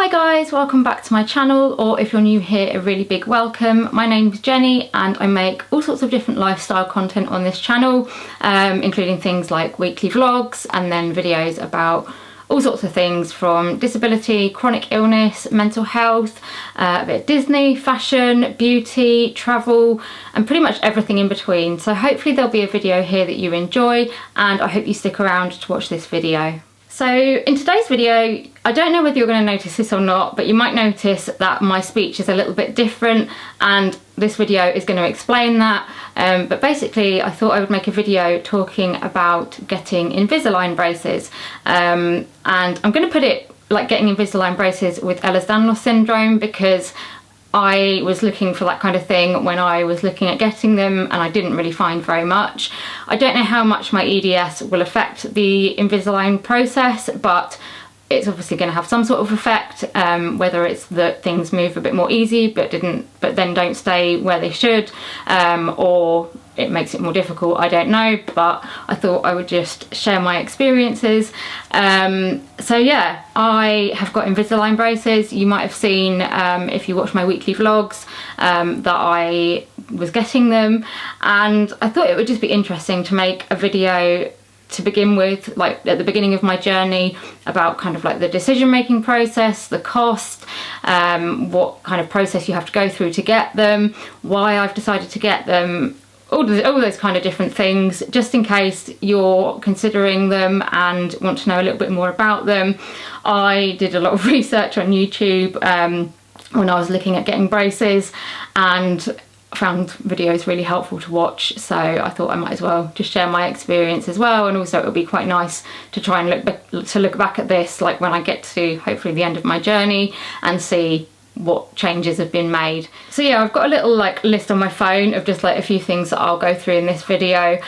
guys, welcome back to my channel, or if you're new here, a really big welcome. My name's Jenny and I make all sorts of different lifestyle content on this channel, including things like weekly vlogs and then videos about all sorts of things from disability, chronic illness, mental health, a bit of Disney, fashion, beauty, travel, and pretty much everything in between. So hopefully there'll be a video here that you enjoy, and I hope you stick around to watch this video. So in today's video, I don't know whether you're going to notice this or not, but you might notice that my speech is a little bit different, and this video is going to explain that. But basically I thought I would make a video talking about getting Invisalign braces, and I'm going to put it like getting Invisalign braces with Ehlers-Danlos syndrome, because I was looking for that kind of thing when I was looking at getting them, and I didn't really find very much. I don't know how much my EDS will affect the Invisalign process, but it's obviously going to have some sort of effect, whether it's that things move a bit more easy but then don't stay where they should, or it makes it more difficult, I don't know, but I thought I would just share my experiences. So yeah, I have got Invisalign braces. You might have seen, if you watch my weekly vlogs, that I was getting them, and I thought it would just be interesting to make a video to begin with, like at the beginning of my journey, about kind of like the decision-making process, the cost, what kind of process you have to go through to get them, why I've decided to get them, all those kind of different things, just in case you're considering them and want to know a little bit more about them. I did a lot of research on YouTube when I was looking at getting braces, and found videos really helpful to watch, so I thought I might as well just share my experience as well. And also it would be quite nice to try and look back at this, like when I get to hopefully the end of my journey, and see what changes have been made. So yeah, I've got a little like list on my phone of just like a few things that I'll go through in this video,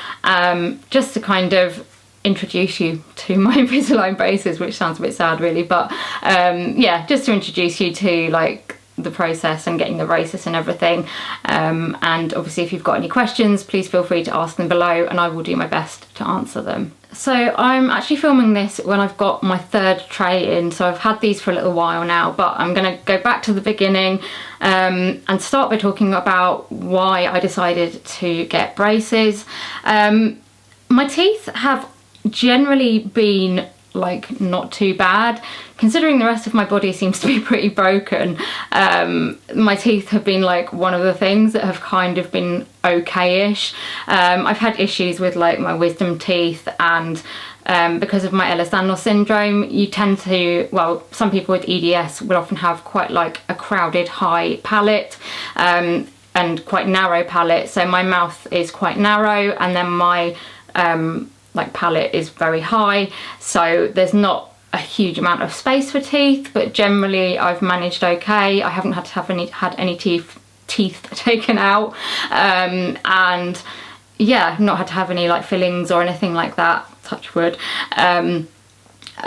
just to kind of introduce you to my Invisalign braces, which sounds a bit sad really, but yeah, just to introduce you to like the process and getting the braces and everything, and obviously if you've got any questions, please feel free to ask them below and I will do my best to answer them. So I'm actually filming this when I've got my third tray in, so I've had these for a little while now, but I'm going to go back to the beginning and start by talking about why I decided to get braces. My teeth have generally been like not too bad, considering the rest of my body seems to be pretty broken. My teeth have been like one of the things that have kind of been okay-ish. I've had issues with like my wisdom teeth, and because of my Ehlers-Danlos syndrome, you tend to, well, some people with EDS will often have quite like a crowded high palate, and quite narrow palate. So my mouth is quite narrow, and then my like palate is very high, so there's not a huge amount of space for teeth, but generally I've managed okay. I haven't had to have any teeth taken out, and yeah, not had to have any like fillings or anything like that, touch wood. And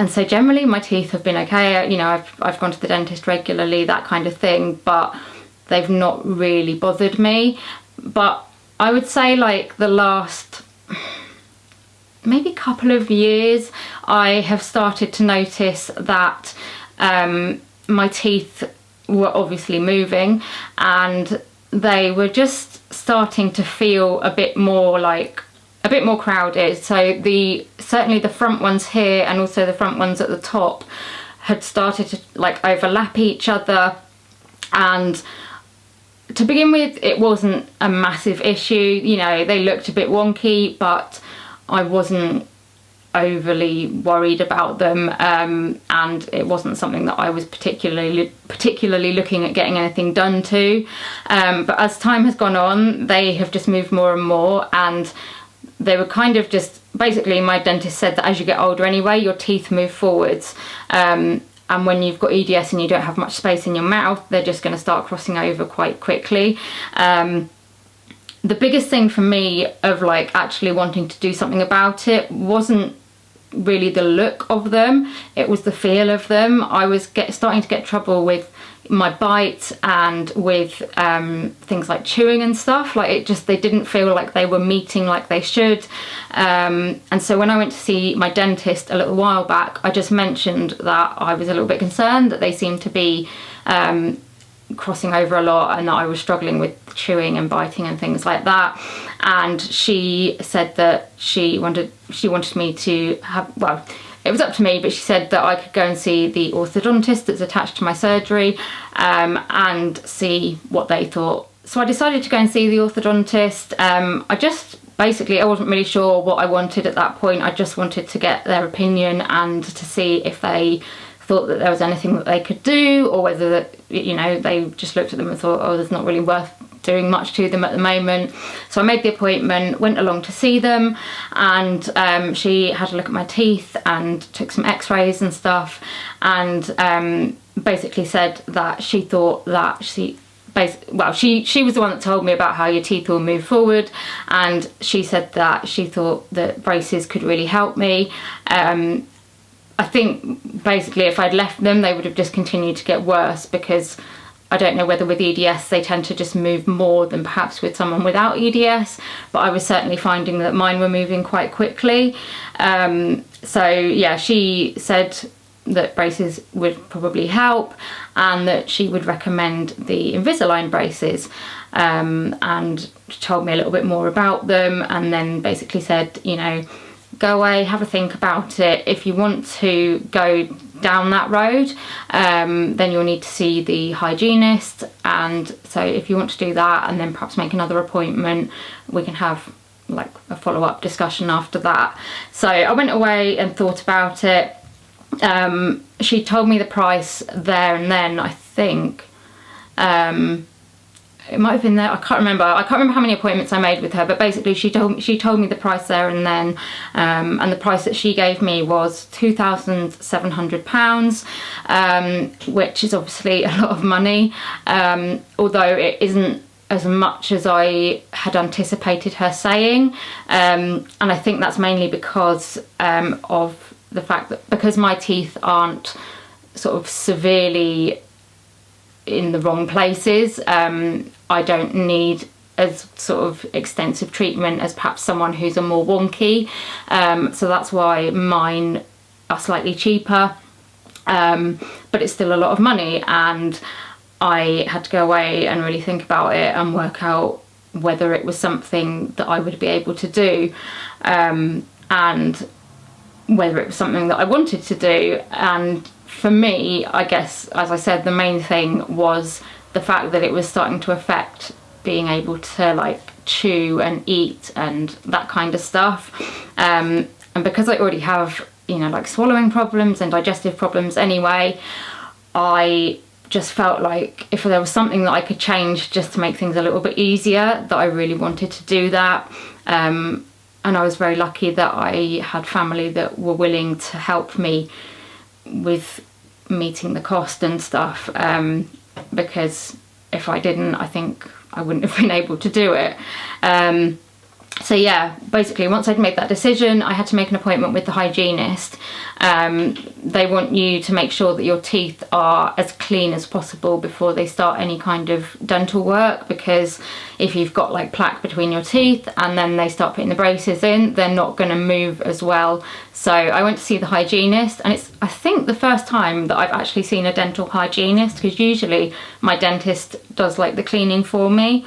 so generally my teeth have been okay. You know, I've gone to the dentist regularly, that kind of thing, but they've not really bothered me. But I would say like the last maybe couple of years, I have started to notice that my teeth were obviously moving, and they were just starting to feel a bit more crowded. So certainly the front ones here and also the front ones at the top had started to like overlap each other, and to begin with it wasn't a massive issue. You know, they looked a bit wonky, but I wasn't overly worried about them, and it wasn't something that I was particularly looking at getting anything done to. But as time has gone on, they have just moved more and more, and they were kind of just, basically my dentist said that as you get older anyway, your teeth move forwards, and when you've got EDS and you don't have much space in your mouth, they're just going to start crossing over quite quickly. The biggest thing for me of like actually wanting to do something about it wasn't really the look of them, it was the feel of them. I was starting to get trouble with my bite and with things like chewing and stuff. Like they didn't feel like they were meeting like they should. And so when I went to see my dentist a little while back, I just mentioned that I was a little bit concerned that they seemed to be crossing over a lot and that I was struggling with chewing and biting and things like that. And she said that she wanted me to have, well, it was up to me, but she said that I could go and see the orthodontist that's attached to my surgery and see what they thought. So I decided to go and see the orthodontist. I wasn't really sure what I wanted at that point. I just wanted to get their opinion and to see if they thought that there was anything that they could do, or whether that, you know, they just looked at them and thought, oh, there's not really worth doing much to them at the moment. So I made the appointment, went along to see them, and she had a look at my teeth and took some x-rays and stuff, and basically said that she thought that she was the one that told me about how your teeth will move forward, and she said that she thought that braces could really help me. I think basically if I'd left them, they would have just continued to get worse, because I don't know whether with EDS they tend to just move more than perhaps with someone without EDS, but I was certainly finding that mine were moving quite quickly. So yeah, she said that braces would probably help, and that she would recommend the Invisalign braces, and she told me a little bit more about them, and then basically said, you know, go away, have a think about it. If you want to go down that road, then you'll need to see the hygienist, and so if you want to do that and then perhaps make another appointment, we can have like a follow-up discussion after that. So I went away and thought about it. She told me the price there and then, I think. It might have been there, I can't remember how many appointments I made with her, but basically she told me the price there and then, and the price that she gave me was £2,700, which is obviously a lot of money, although it isn't as much as I had anticipated her saying, and I think that's mainly because of the fact that because my teeth aren't sort of severely in the wrong places, I don't need as sort of extensive treatment as perhaps someone who's a more wonky, so that's why mine are slightly cheaper, but it's still a lot of money, and I had to go away and really think about it and work out whether it was something that I would be able to do, and whether it was something that I wanted to do. And for me, I guess, as I said, the main thing was the fact that it was starting to affect being able to like chew and eat and that kind of stuff, and because I already have, you know, like swallowing problems and digestive problems anyway, I just felt like if there was something that I could change just to make things a little bit easier, that I really wanted to do that. And I was very lucky that I had family that were willing to help me with meeting the cost and stuff, because if I didn't, I think I wouldn't have been able to do it. So yeah, basically once I'd made that decision, I had to make an appointment with the hygienist. They want you to make sure that your teeth are as clean as possible before they start any kind of dental work, because if you've got like plaque between your teeth and then they start putting the braces in, they're not going to move as well. So I went to see the hygienist, and it's, I think, the first time that I've actually seen a dental hygienist, because usually my dentist does like the cleaning for me.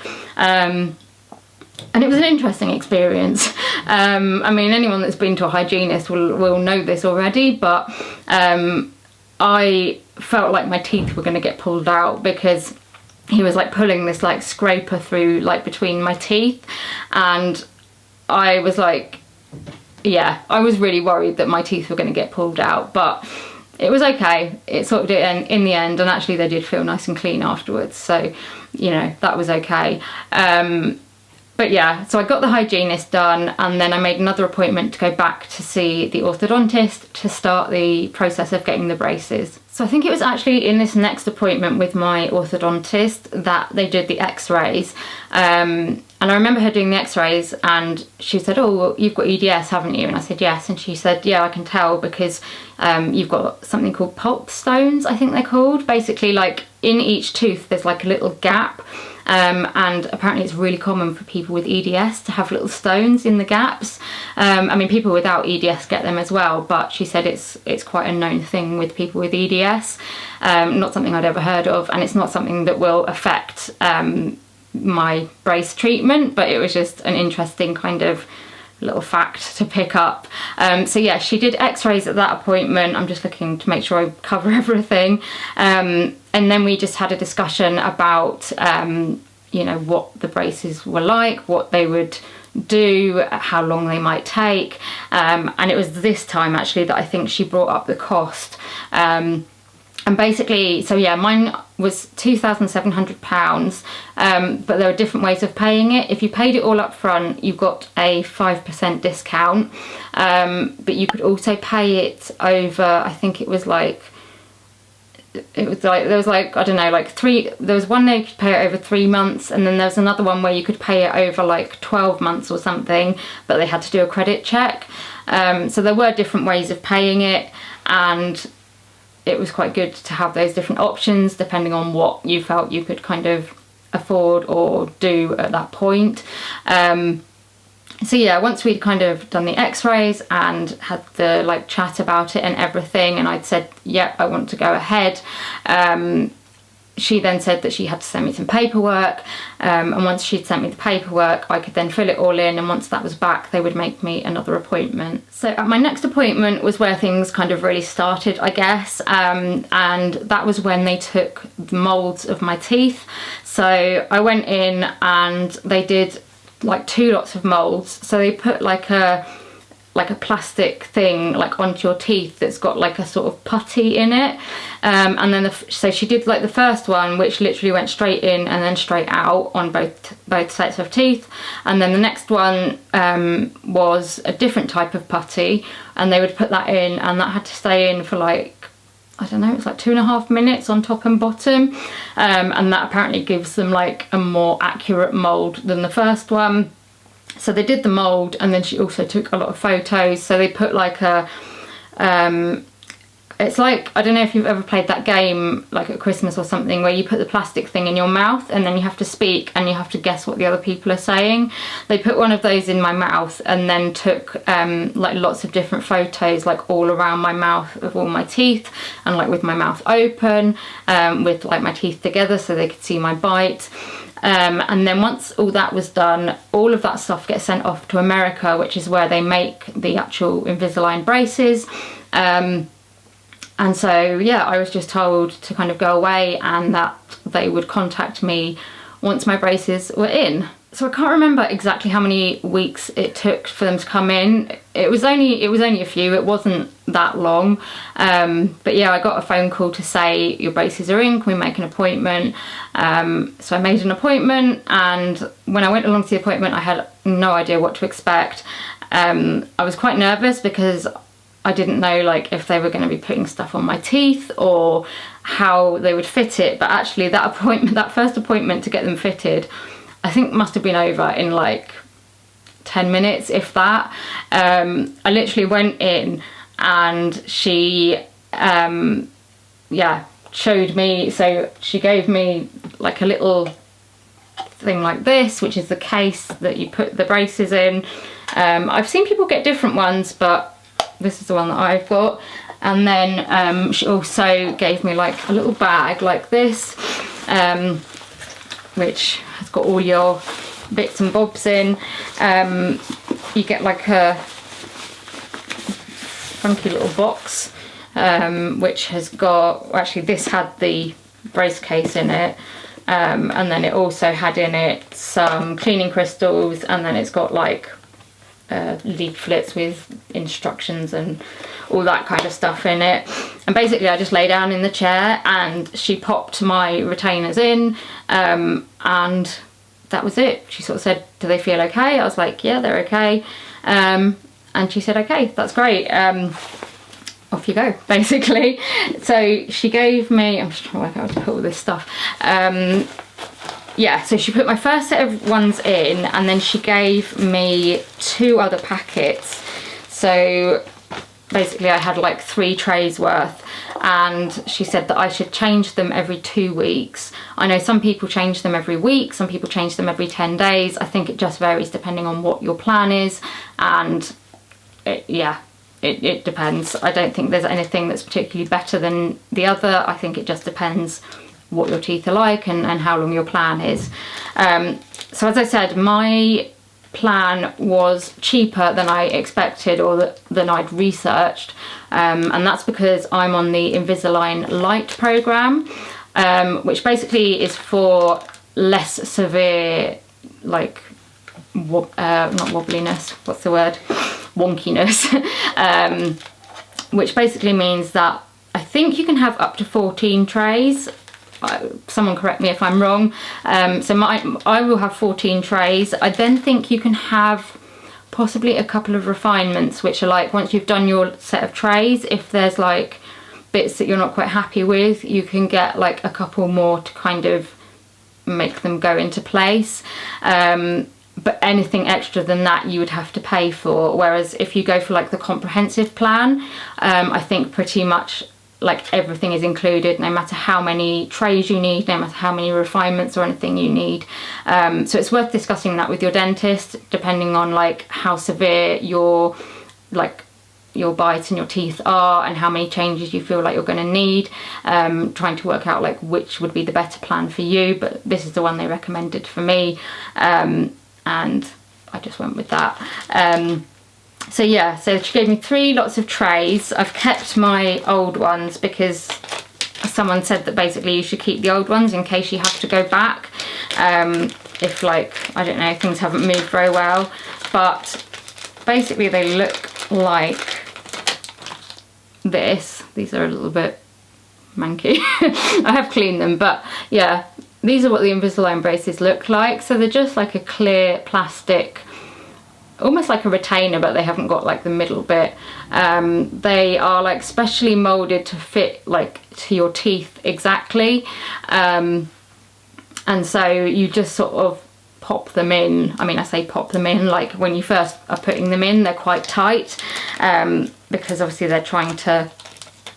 And it was an interesting experience. I mean, anyone that's been to a hygienist will know this already, but I felt like my teeth were going to get pulled out, because he was like pulling this like scraper through like between my teeth, and I was like, yeah, I was really worried that my teeth were going to get pulled out, but it was okay. It sorted it in the end, and actually they did feel nice and clean afterwards, so you know, that was okay. But yeah, so I got the hygienist done, and then I made another appointment to go back to see the orthodontist to start the process of getting the braces. So I think it was actually in this next appointment with my orthodontist that they did the x-rays, and I remember her doing the x-rays, and she said, oh, well, you've got EDS, haven't you? And I said, yes. And she said, yeah, I can tell because you've got something called pulp stones, I think they're called. Basically, like in each tooth, there's like a little gap. And apparently it's really common for people with EDS to have little stones in the gaps. I mean, people without EDS get them as well, but she said it's quite a known thing with people with EDS. Not something I'd ever heard of, and it's not something that will affect my brace treatment, but it was just an interesting kind of little fact to pick up. So yeah, she did x-rays at that appointment. I'm just looking to make sure I cover everything. And then we just had a discussion about you know, what the braces were like, what they would do, how long they might take, and it was this time actually that I think she brought up the cost. And basically, so yeah, mine was £2,700, but there are different ways of paying it. If you paid it all up front, you got a 5% discount, but you could also pay it over, I think it was like, there was like, I don't know, like there was one there you could pay it over 3 months, and then there was another one where you could pay it over like 12 months or something, but they had to do a credit check. So there were different ways of paying it, and it was quite good to have those different options depending on what you felt you could kind of afford or do at that point. So yeah, once we'd kind of done the x-rays and had the like chat about it and everything, and I'd said, yep, I want to go ahead, she then said that she had to send me some paperwork, and once she'd sent me the paperwork, I could then fill it all in, and once that was back, they would make me another appointment. So at my next appointment was where things kind of really started, I guess, and that was when they took the moulds of my teeth. So I went in and they did like 2 lots of moulds. So they put like a plastic thing like onto your teeth that's got like a sort of putty in it, and then so she did like the first one, which literally went straight in and then straight out on both sets of teeth, and then the next one was a different type of putty, and they would put that in, and that had to stay in for like, I don't know, it's like 2.5 minutes on top and bottom, and that apparently gives them like a more accurate mould than the first one. So they did the mould, and then she also took a lot of photos. So they put like a, it's like, I don't know if you've ever played that game like at Christmas or something, where you put the plastic thing in your mouth and then you have to speak and you have to guess what the other people are saying. They put one of those in my mouth and then took like lots of different photos like all around my mouth of all my teeth, and like with my mouth open, with like my teeth together so they could see my bite. And then once all that was done, all of that stuff gets sent off to America, which is where they make the actual Invisalign braces. And so yeah, I was just told to kind of go away and that they would contact me once my braces were in. So I can't remember exactly how many weeks it took for them to come in. It was only a few, it wasn't that long. But yeah, I got a phone call to say your braces are in, can we make an appointment? So I made an appointment, and when I went along to the appointment, I had no idea what to expect. I was quite nervous because I didn't know like if they were going to be putting stuff on my teeth or how they would fit it. But actually that first appointment to get them fitted, I think must have been over in like 10 minutes, if that. I literally went in and she showed me, so she gave me like a little thing like this, which is the case that you put the braces in. I've seen people get different ones, but this is the one that I've got. And then she also gave me like a little bag like this, which has got all your bits and bobs in. You get like a funky little box, which has got, actually this had the brace case in it, and then it also had in it some cleaning crystals, and then it's got like leaflets with instructions and all that kind of stuff in it. And basically I just lay down in the chair and she popped my retainers in, and that was it. She sort of said, do they feel okay? I was like, yeah, they're okay. And she said, okay, that's great, off you go, basically. So she gave me, I'm just trying to work out how to put all this stuff, yeah, so she put my first set of ones in, and then she gave me 2 other packets. So basically I had like 3 trays worth, and she said that I should change them every 2 weeks. I know some people change them every week, some people change them every 10 days. I think it just varies depending on what your plan is, and it depends. I don't think there's anything that's particularly better than the other. I think it just depends what your teeth are like and how long your plan is. So as I said, my plan was cheaper than I expected, or than I'd researched, and that's because I'm on the Invisalign Lite program, which basically is for less severe, like not wobbliness, what's the word, wonkiness, which basically means that I think you can have up to 14 trays. Someone correct me if I'm wrong. So I will have 14 trays. I then think you can have possibly a couple of refinements, which are like, once you've done your set of trays, if there's like bits that you're not quite happy with, you can get like a couple more to kind of make them go into place. But anything extra than that you would have to pay for, whereas if you go for like the comprehensive plan, I think pretty much like everything is included, no matter how many trays you need, no matter how many refinements or anything you need. So it's worth discussing that with your dentist, depending on like how severe your bites and your teeth are, and how many changes you feel like you're going to need, trying to work out like which would be the better plan for you. But this is the one they recommended for me, and I just went with that. So yeah, so she gave me 3 lots of trays. I've kept my old ones because someone said that basically you should keep the old ones in case you have to go back, if like, I don't know, things haven't moved very well. But basically they look like this. These are a little bit manky. I have cleaned them, but yeah, these are what the Invisalign braces look like. So they're just like a clear plastic, almost like a retainer, but they haven't got like the middle bit. They are like specially molded to fit like to your teeth exactly, and so you just sort of pop them in. I mean, I say pop them in, like when you first are putting them in, they're quite tight, because obviously they're trying to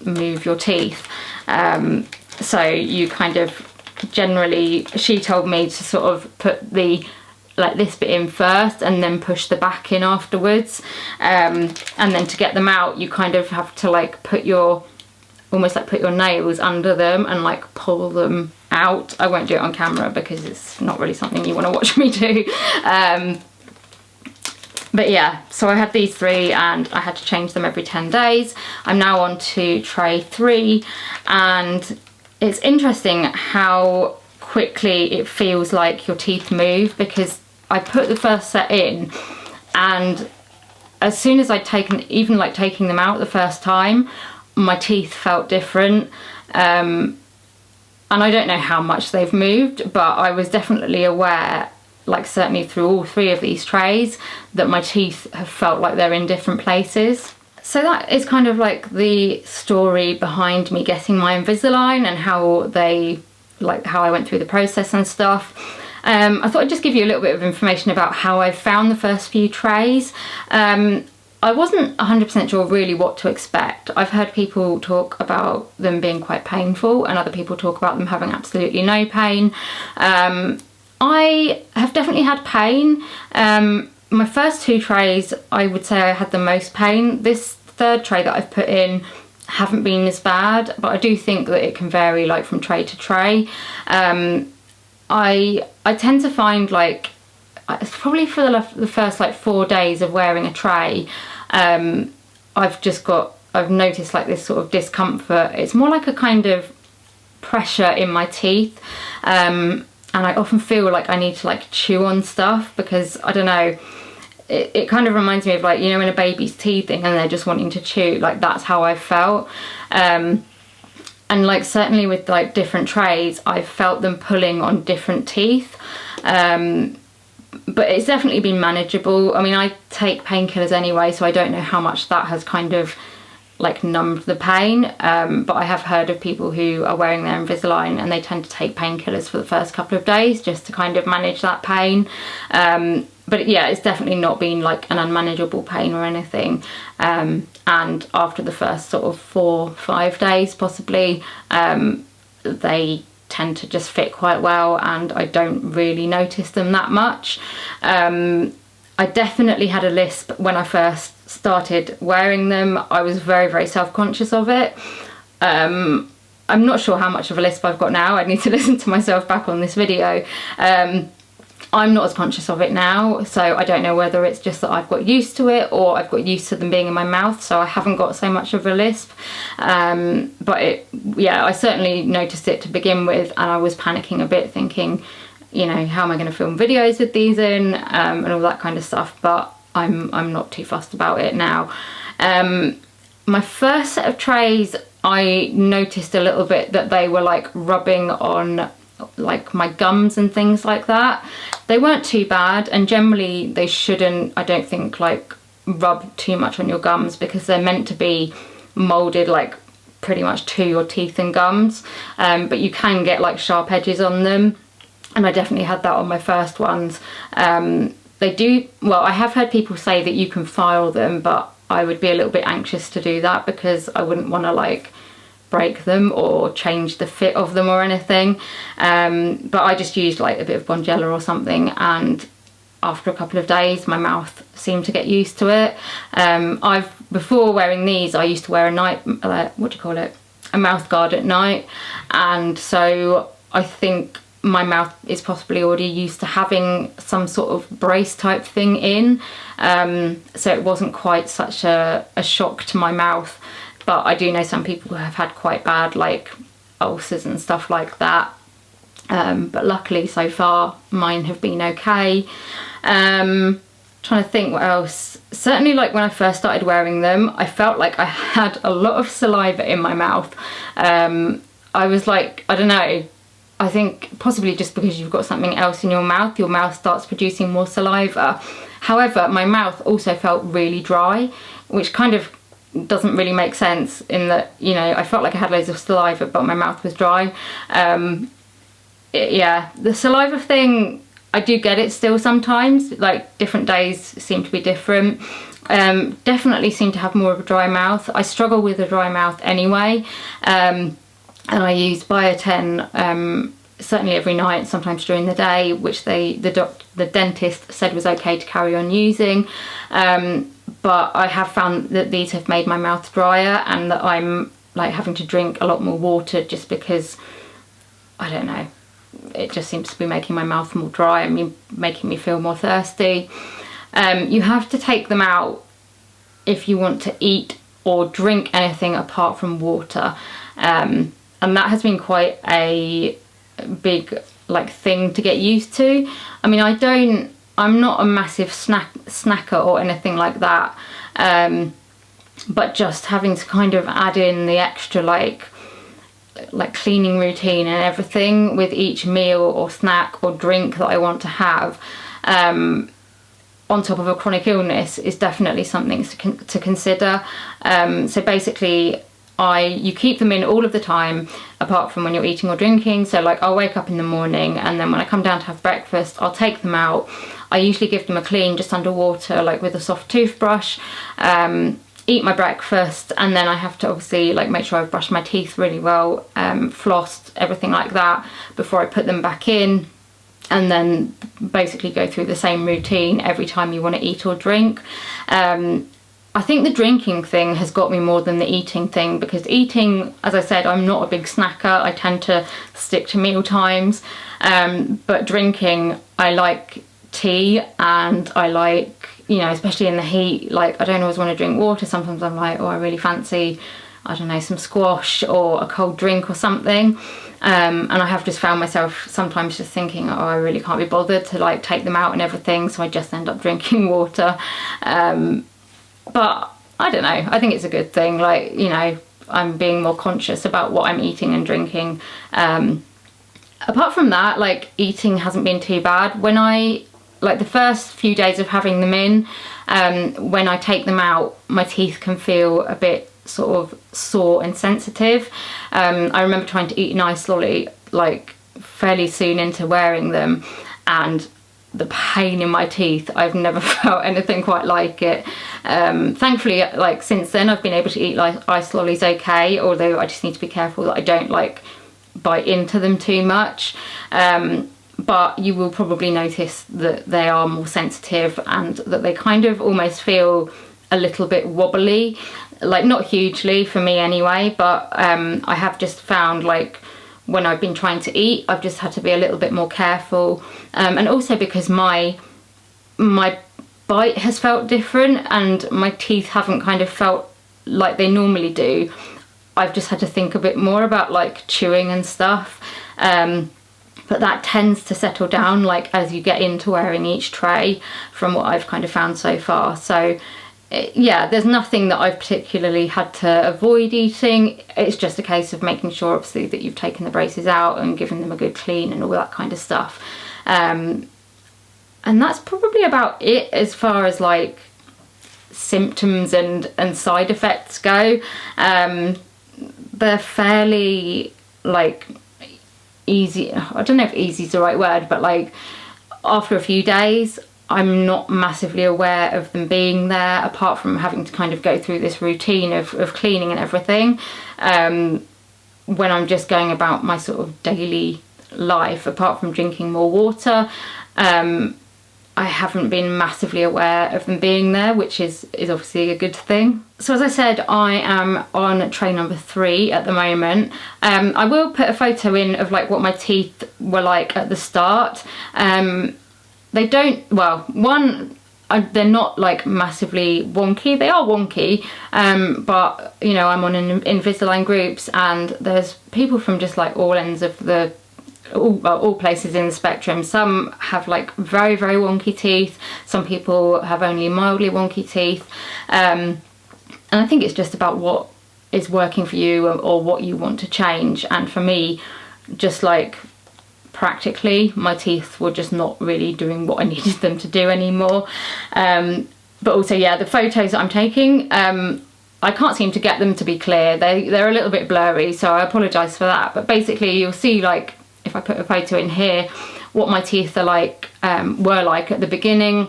move your teeth. So you kind of generally, she told me to sort of put the like this bit in first and then push the back in afterwards, and then to get them out you kind of have to like put your, almost like put your nails under them and like pull them out. I won't do it on camera because it's not really something you want to watch me do. But yeah, so I had these 3 and I had to change them every 10 days. I'm now on to tray 3, and it's interesting how quickly it feels like your teeth move, because I put the first set in, and as soon as I'd taken, even like taking them out the first time, my teeth felt different. And I don't know how much they've moved, but I was definitely aware, like certainly through all 3 of these trays, that my teeth have felt like they're in different places. So that is kind of like the story behind me getting my Invisalign, and how they, like how I went through the process and stuff. I thought I'd just give you a little bit of information about how I found the first few trays. I wasn't 100% sure really what to expect. I've heard people talk about them being quite painful, and other people talk about them having absolutely no pain. I have definitely had pain. My first 2 trays, I would say I had the most pain. This 3rd tray that I've put in haven't been as bad, but I do think that it can vary like from tray to tray. I tend to find like, it's probably for the first like 4 days of wearing a tray, I've noticed like this sort of discomfort. It's more like a kind of pressure in my teeth, and I often feel like I need to like chew on stuff, because I don't know, it kind of reminds me of like, you know, when a baby's teething and they're just wanting to chew, like that's how I felt. And like certainly with like different trays, I've felt them pulling on different teeth, but it's definitely been manageable. I mean, I take painkillers anyway, so I don't know how much that has kind of like numbed the pain, but I have heard of people who are wearing their Invisalign and they tend to take painkillers for the first couple of days just to kind of manage that pain. But yeah, it's definitely not been like an unmanageable pain or anything. And after the first sort of 4-5 days possibly, they tend to just fit quite well and I don't really notice them that much. I definitely had a lisp when I first started wearing them. I was very, very self-conscious of it. I'm not sure how much of a lisp I've got now. I need to listen to myself back on this video. I'm not as conscious of it now, so I don't know whether it's just that I've got used to it or I've got used to them being in my mouth, so I haven't got so much of a lisp. But yeah, I certainly noticed it to begin with, and I was panicking a bit, thinking, you know, how am I going to film videos with these in, and all that kind of stuff. But I'm not too fussed about it now. My first set of trays, I noticed a little bit that they were like rubbing on like my gums and things like that. They weren't too bad, and generally they shouldn't, I don't think, like rub too much on your gums because they're meant to be molded like pretty much to your teeth and gums, but you can get like sharp edges on them, and I definitely had that on my first ones. They do, well, I have heard people say that you can file them, but I would be a little bit anxious to do that because I wouldn't want to like break them or change the fit of them or anything. But I just used like a bit of Bonjela or something, and after a couple of days my mouth seemed to get used to it. Before wearing these, I used to wear a night, a mouth guard at night, and so I think my mouth is possibly already used to having some sort of brace type thing in, so it wasn't quite such a shock to my mouth. But I do know some people who have had quite bad like ulcers and stuff like that, but luckily so far mine have been okay. Trying to think what else. Certainly like when I first started wearing them, I felt like I had a lot of saliva in my mouth. I was like, I don't know, I think possibly just because you've got something else in your mouth starts producing more saliva. However, my mouth also felt really dry, which kind of doesn't really make sense in that, you know, I felt like I had loads of saliva but my mouth was dry. Yeah, the saliva thing, I do get it still sometimes, like different days seem to be different. Definitely seem to have more of a dry mouth. I struggle with a dry mouth anyway, and I use Biotin certainly every night, sometimes during the day, which the dentist said was okay to carry on using. But I have found that these have made my mouth drier, and that I'm like having to drink a lot more water just because, I don't know, it just seems to be making my mouth more dry. I mean, making me feel more thirsty. You have to take them out if you want to eat or drink anything apart from water, and that has been quite a big like thing to get used to. I mean, I'm not a massive snacker or anything like that, but just having to kind of add in the extra like cleaning routine and everything with each meal or snack or drink that I want to have, on top of a chronic illness, is definitely something to consider. So basically you keep them in all of the time apart from when you're eating or drinking. So like I'll wake up in the morning, and then when I come down to have breakfast, I'll take them out. I usually give them a clean just under water, like with a soft toothbrush, eat my breakfast, and then I have to obviously like make sure I've brushed my teeth really well, flossed, everything like that before I put them back in, and then basically go through the same routine every time you want to eat or drink. I think the drinking thing has got me more than the eating thing, because eating, as I said, I'm not a big snacker. I tend to stick to meal times, but drinking, I like tea, and I like, you know, especially in the heat, like I don't always want to drink water. Sometimes I'm like, oh, I really fancy, I don't know, some squash or a cold drink or something, and I have just found myself sometimes just thinking, oh, I really can't be bothered to like take them out and everything, so I just end up drinking water. But I don't know, I think it's a good thing, like, you know, I'm being more conscious about what I'm eating and drinking. Apart from that, like, eating hasn't been too bad. When like the first few days of having them in, when I take them out, my teeth can feel a bit sort of sore and sensitive. I remember trying to eat an ice lolly like fairly soon into wearing them, and the pain in my teeth, I've never felt anything quite like it. Thankfully, like since then, I've been able to eat like ice lollies okay, although I just need to be careful that I don't like bite into them too much. But you will probably notice that they are more sensitive and that they kind of almost feel a little bit wobbly, like not hugely for me anyway, but I have just found like when I've been trying to eat, I've just had to be a little bit more careful, and also because my bite has felt different and my teeth haven't kind of felt like they normally do. I've just had to think a bit more about like chewing and stuff, but that tends to settle down like as you get into wearing each tray, from what I've kind of found so far. So yeah, there's nothing that I've particularly had to avoid eating. It's just a case of making sure obviously that you've taken the braces out and given them a good clean and all that kind of stuff. And that's probably about it as far as like symptoms and side effects go. They're fairly like easy. I don't know if easy is the right word, but like after a few days, I'm not massively aware of them being there, apart from having to kind of go through this routine of cleaning and everything. When I'm just going about my sort of daily life, apart from drinking more water, I haven't been massively aware of them being there, which is obviously a good thing. So as I said, I am on tray number 3 at the moment. I will put a photo in of like what my teeth were like at the start. They don't, well, they're not like massively wonky. They are wonky, but you know, I'm on an Invisalign groups, and there's people from just like all ends of all places in the spectrum. Some have like very, very wonky teeth. Some people have only mildly wonky teeth. And I think it's just about what is working for you or what you want to change. And for me, just like practically, my teeth were just not really doing what I needed them to do anymore. But also, yeah, the photos that I'm taking, I can't seem to get them to be clear. They're a little bit blurry, so I apologise for that. But basically, you'll see, like, if I put a photo in here, what my teeth are like, were like at the beginning.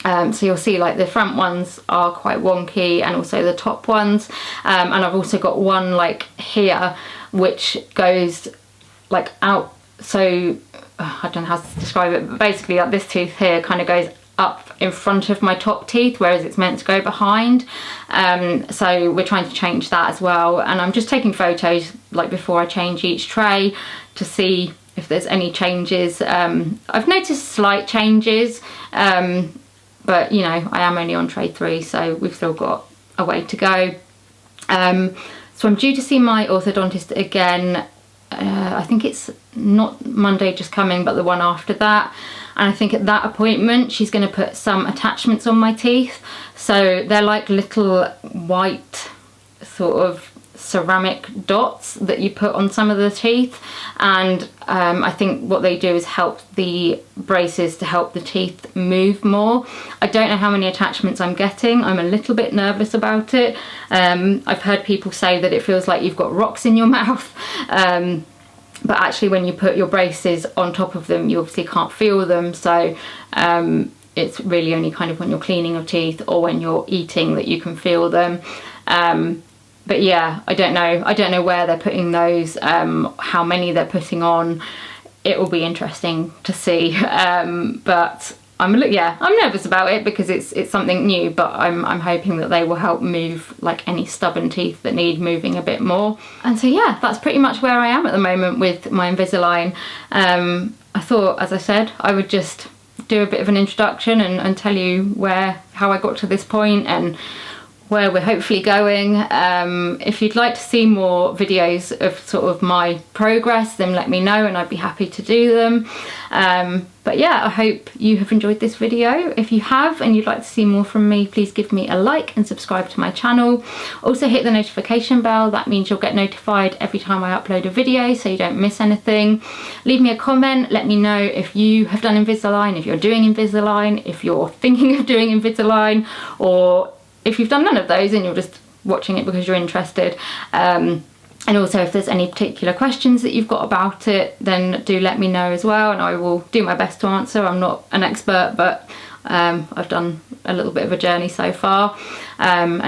So you'll see like the front ones are quite wonky, and also the top ones. And I've also got one like here, which goes like out. So I don't know how to describe it, but basically like this tooth here kind of goes up in front of my top teeth, whereas it's meant to go behind. So we're trying to change that as well, and I'm just taking photos like before I change each tray to see if there's any changes. I've noticed slight changes, but you know, I am only on tray 3, so we've still got a way to go. So I'm due to see my orthodontist again. I think it's not Monday just coming, but the one after that. And I think at that appointment, she's going to put some attachments on my teeth. So they're like little white sort of ceramic dots that you put on some of the teeth. And I think what they do is help the braces to help the teeth move more. I don't know how many attachments I'm getting. I'm a little bit nervous about it. I've heard people say that it feels like you've got rocks in your mouth. But actually when you put your braces on top of them, you obviously can't feel them. So it's really only kind of when you're cleaning your teeth or when you're eating that you can feel them. But yeah, I don't know where they're putting those, how many they're putting on. It will be interesting to see. But I'm nervous about it because it's something new, but I'm hoping that they will help move like any stubborn teeth that need moving a bit more. And so yeah, that's pretty much where I am at the moment with my Invisalign. I thought, as I said, I would just do a bit of an introduction and tell you how I got to this point and where we're hopefully going. If you'd like to see more videos of sort of my progress, then let me know and I'd be happy to do them. But yeah, I hope you have enjoyed this video. If you have and you'd like to see more from me, please give me a like and subscribe to my channel. Also hit the notification bell. That means you'll get notified every time I upload a video so you don't miss anything. Leave me a comment. Let me know if you have done Invisalign, if you're doing Invisalign, if you're thinking of doing Invisalign, or if you've done none of those and you're just watching it because you're interested. And also if there's any particular questions that you've got about it, then do let me know as well, and I will do my best to answer. I'm not an expert, but I've done a little bit of a journey so far. And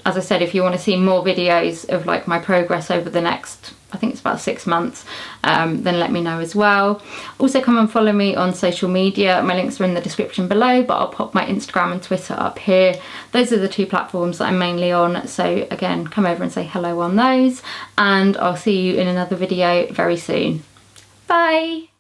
as I said, if you want to see more videos of like my progress over the next, I think it's about 6 months, then let me know as well. Also come and follow me on social media. My links are in the description below, but I'll pop my Instagram and Twitter up here. Those are the 2 platforms that I'm mainly on. So again, come over and say hello on those, and I'll see you in another video very soon. Bye.